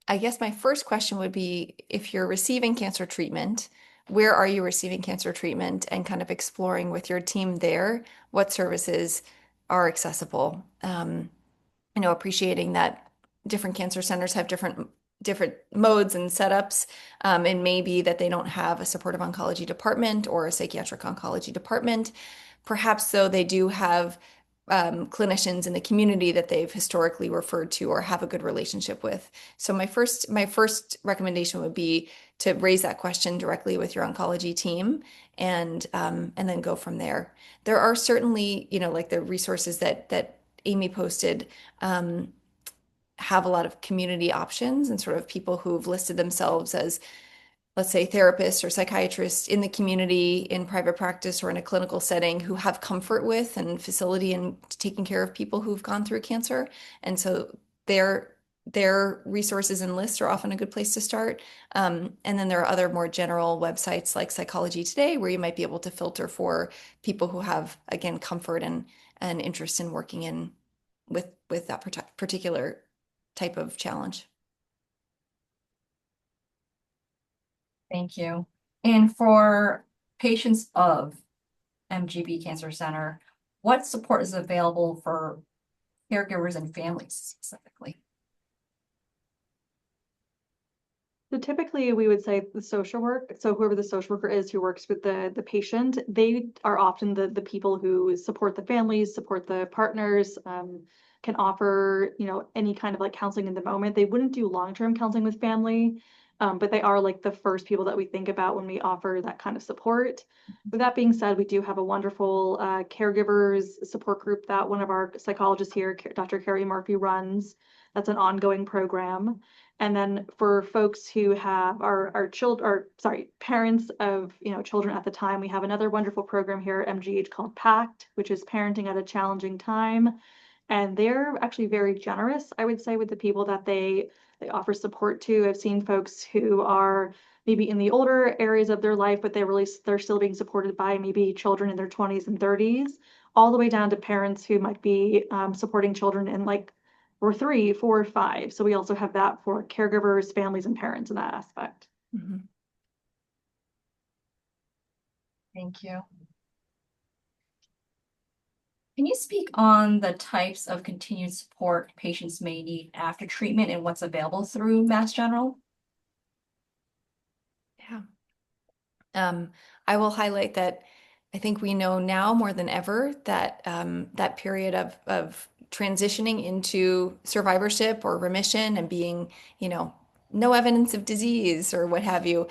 I guess my first question would be if you're receiving cancer treatment, where are you receiving cancer treatment, and kind of exploring with your team there what services are accessible. Appreciating that different cancer centers have different modes and setups. It may be that they don't have a supportive oncology department or a psychiatric oncology department. Perhaps, though, they do have clinicians in the community that they've historically referred to or have a good relationship with. So my first recommendation would be to raise that question directly with your oncology team and then go from there. There are certainly, like the resources that Amy posted, have a lot of community options and sort of people who've listed themselves as, let's say, therapists or psychiatrists in the community, in private practice, or in a clinical setting who have comfort with and facility in taking care of people who've gone through cancer. And so their resources and lists are often a good place to start. And then there are other more general websites like Psychology Today, where you might be able to filter for people who have, again, comfort and interest in working in with that particular type of challenge. Thank you. And for patients of MGB Cancer Center, what support is available for caregivers and families specifically? So typically we would say the social work, so whoever the social worker is who works with the patient, they are often the people who support the families, support the partners, can offer, any kind of like counseling in the moment. They wouldn't do long-term counseling with family, but they are like the first people that we think about when we offer that kind of support. With that being said, we do have a wonderful caregivers support group that one of our psychologists here, Dr. Carrie Murphy, runs. That's an ongoing program. And then for folks who have our children, or sorry, parents of children at the time, we have another wonderful program here at MGH called PACT, which is Parenting at a Challenging Time. And they're actually very generous, I would say, with the people that they offer support to. I've seen folks who are maybe in the older areas of their life, but they're still being supported by maybe children in their 20s and 30s, all the way down to parents who might be supporting children in like or 3, 4, 5. So we also have that for caregivers, families, and parents in that aspect. Mm-hmm. Thank you. Can you speak on the types of continued support patients may need after treatment and what's available through Mass General? Yeah. I will highlight that I think we know now more than ever that that period of transitioning into survivorship or remission and being, no evidence of disease or what have you,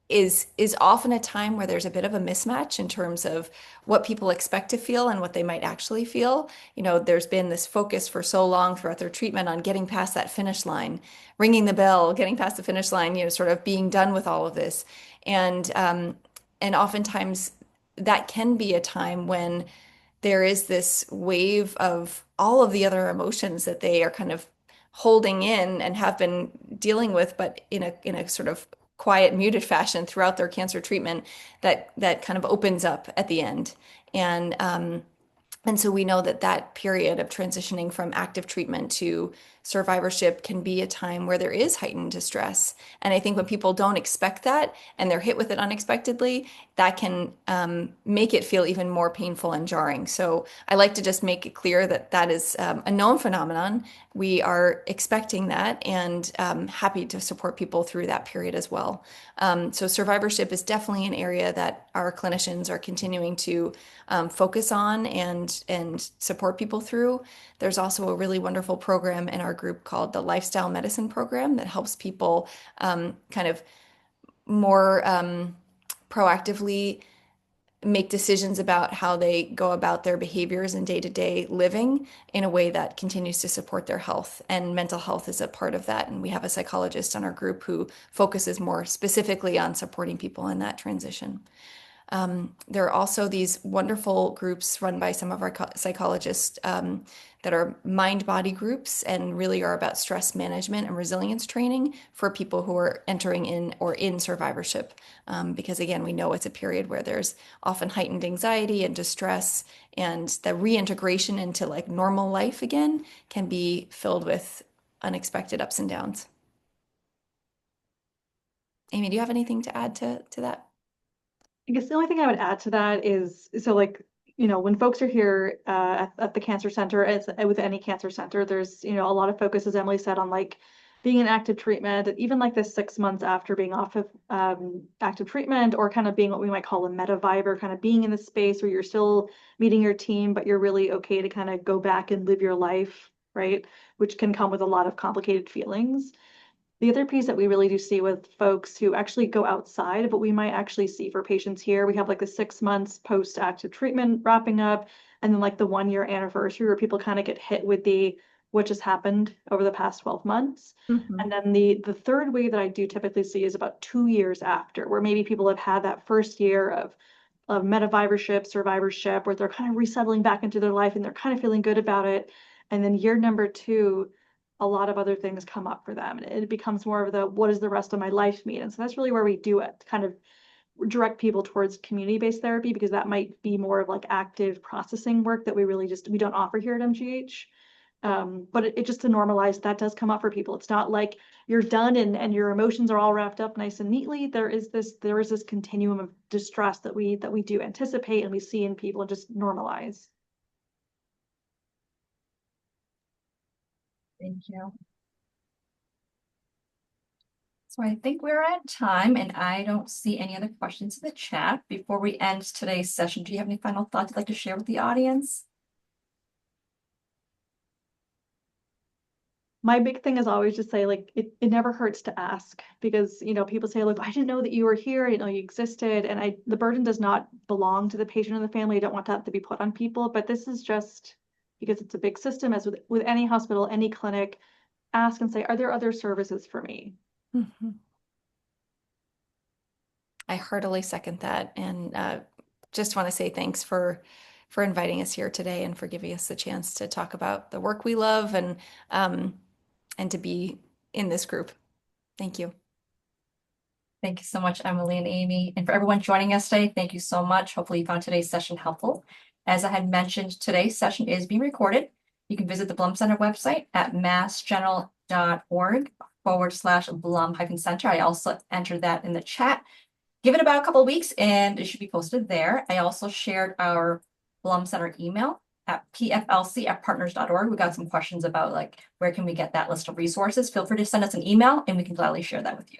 is often a time where there's a bit of a mismatch in terms of what people expect to feel and what they might actually feel. There's been this focus for so long throughout their treatment on getting past that finish line, ringing the bell, getting past the finish line, sort of being done with all of this. And oftentimes that can be a time when there is this wave of all of the other emotions that they are kind of holding in and have been dealing with, but in a sort of quiet, muted fashion throughout their cancer treatment that kind of opens up at the end. And so we know that that period of transitioning from active treatment to survivorship can be a time where there is heightened distress. And I think when people don't expect that and they're hit with it unexpectedly, that can make it feel even more painful and jarring. So I like to just make it clear that that is a known phenomenon. We are expecting that and happy to support people through that period as well. So survivorship is definitely an area that our clinicians are continuing to focus on and support people through. There's also a really wonderful program in our group called the Lifestyle Medicine Program that helps people kind of more proactively make decisions about how they go about their behaviors and day-to-day living in a way that continues to support their health. And mental health is a part of that. And we have a psychologist on our group who focuses more specifically on supporting people in that transition. There are also these wonderful groups run by some of our psychologists that are mind-body groups and really are about stress management and resilience training for people who are entering in or in survivorship. Because again, we know it's a period where there's often heightened anxiety and distress, and the reintegration into like normal life again can be filled with unexpected ups and downs. Amy, do you have anything to add to that? I guess the only thing I would add to that is, so like, when folks are here at the cancer center, as with any cancer center, there's, a lot of focus, as Emily said, on like being in active treatment, even like the 6 months after being off of active treatment, or kind of being what we might call a meta-viber, kind of being in the space where you're still meeting your team, but you're really okay to kind of go back and live your life, right? Which can come with a lot of complicated feelings. The other piece that we really do see with folks who actually go outside of what we might actually see for patients here, we have like the 6 months post-active treatment wrapping up, and then like the 1-year anniversary where people kind of get hit with what just happened over the past 12 months. Mm-hmm. And then the third way that I do typically see is about 2 years after, where maybe people have had that first year of metavivorship, survivorship, where they're kind of resettling back into their life and they're kind of feeling good about it. And then year number 2, a lot of other things come up for them. And it becomes more of the, what does the rest of my life mean? And so that's really where we do it, kind of direct people towards community-based therapy, because that might be more of like active processing work that we don't offer here at MGH. But it just to normalize, that does come up for people. It's not like you're done and your emotions are all wrapped up nice and neatly. There is this continuum of distress that we do anticipate and we see in people and just normalize. Thank you. So I think we're at time, and I don't see any other questions in the chat. Before we end today's session, do you have any final thoughts you'd like to share with the audience? My big thing is always just say, like, it never hurts to ask, because, people say, look, I didn't know that you were here. I didn't know you existed. And the burden does not belong to the patient or the family. I don't want that to be put on people, but this is just because it's a big system, as with any hospital, any clinic, ask and say, are there other services for me? Mm-hmm. I heartily second that, and just want to say thanks for inviting us here today and for giving us the chance to talk about the work we love and to be in this group. Thank you. Thank you so much, Emily and Amy. And for everyone joining us today, thank you so much. Hopefully you found today's session helpful. As I had mentioned, today's session is being recorded. You can visit the Blum Center website at massgeneral.org/Blum-Center. I also entered that in the chat. Give it about a couple of weeks and it should be posted there. I also shared our Blum Center email at pflc@partners.org. We got some questions about like, where can we get that list of resources? Feel free to send us an email and we can gladly share that with you.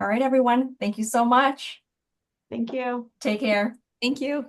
All right, everyone. Thank you so much. Thank you. Take care. Thank you.